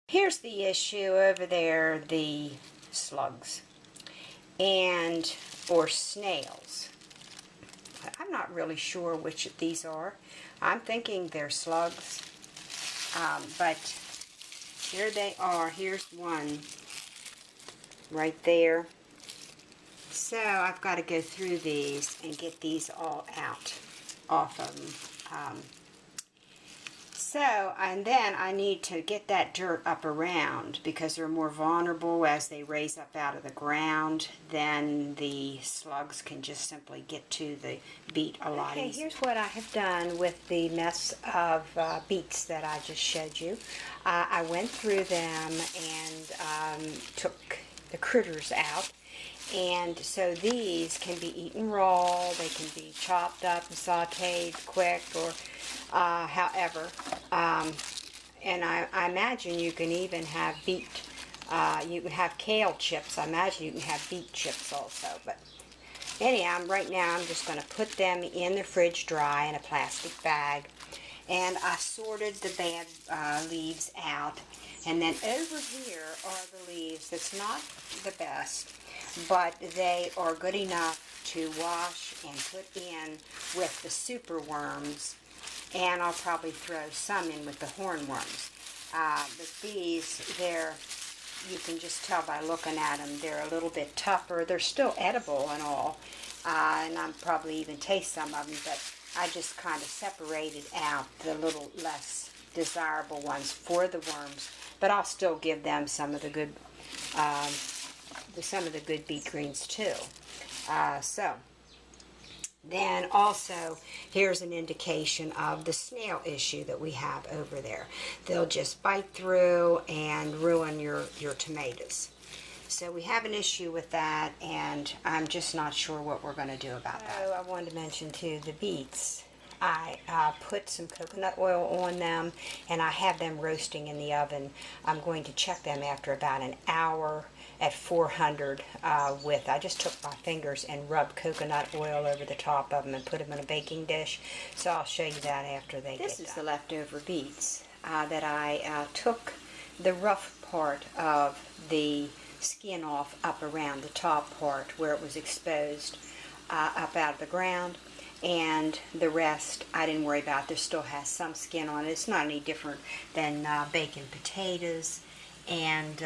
Here's the issue over there, the slugs or snails. I'm not really sure which of these are. I'm thinking they're slugs, but here they are. Here's one right there. So I've got to go through these and get these all out off of them. And then I need to get that dirt up around because they're more vulnerable as they raise up out of the ground. Then the slugs can just simply get to the beet a lot easier. Okay, here's what I have done with the mess of beets that I just showed you. I went through them and took the critters out. And so these can be eaten raw, they can be chopped up and sauteed quick, or however. And I imagine you can even have beet, you can have kale chips. I imagine you can have beet chips also. But anyhow, right now I'm just going to put them in the fridge dry in a plastic bag. And I sorted the bad leaves out. And then over here are the leaves that's not the best, but they are good enough to wash and put in with the super worms, and I'll probably throw some in with the hornworms. But these, you can just tell by looking at them, they're a little bit tougher. They're still edible and all, and I'll probably even taste some of them, but I just kind of separated out the little less desirable ones for the worms, but I'll still give them some of the good beet greens too. So then also here's an indication of the snail issue that we have over there. They'll just bite through and ruin your tomatoes. So we have an issue with that, and I'm just not sure what we're going to do about that. So I wanted to mention too, the beets. I put some coconut oil on them, and I have them roasting in the oven. I'm going to check them after about an hour at 400 I just took my fingers and rubbed coconut oil over the top of them and put them in a baking dish. So I'll show you that after they get done. This is the leftover beets that I took the rough part of the skin off up around the top part where it was exposed up out of the ground. And the rest I didn't worry about. There still has some skin on it. It's not any different than baking potatoes, and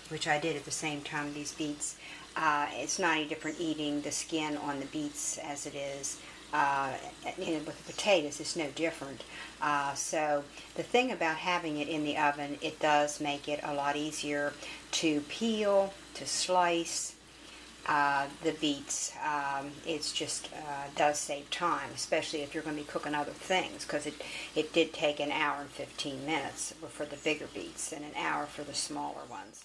which I did at the same time these beets. It's not any different eating the skin on the beets as it is with the potatoes. It's no different. So the thing about having it in the oven, it does make it a lot easier to peel, to slice the beets. It's just does save time, especially if you're going to be cooking other things, because it did take an hour and 15 minutes for the bigger beets and an hour for the smaller ones.